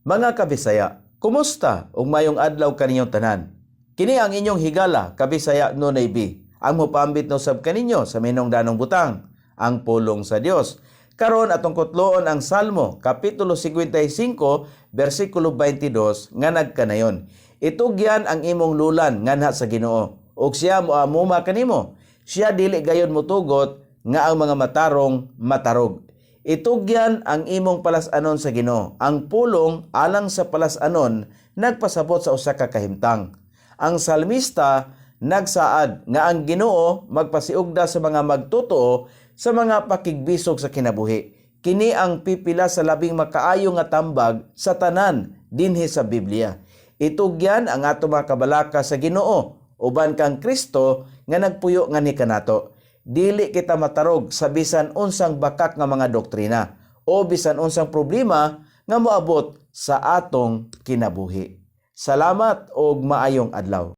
Mga kabisaya, kumusta ug mayong adlaw kaninyong tanan? Kini ang inyong higala, kabisaya Nonay B. Ang mupambit no sab kaninyo sa minungdanong butang, ang pulong sa Dios. Karon atong kutloon ang Salmo kapitulo 55 bersikulo 22 nga nagkanayon. Itugyan ang imong lulan nganha sa Ginoo, ug siya moamuma kanimo. Siya dili gayon motugot nga ang mga matarong matarog. Itugyan ang imong palas-anon sa Ginoo. Ang pulong alang sa palas-anon nagpasabot sa usa ka kahimtang. Ang salmista nagsaad nga ang Ginoo magpasiugda sa mga magtotoo sa mga pakigbisog sa kinabuhi. Kini ang pipila sa labing makaayo nga tambag sa tanan dinhi sa Biblia. Itugyan ang ato mga kabalaka sa Ginoo uban kang Kristo nga nagpuyo nga ni kanato. Dili kita matarog sa bisan unsang bakak nga mga doktrina o bisan unsang problema nga moabot sa atong kinabuhi. Salamat ug maayong adlaw.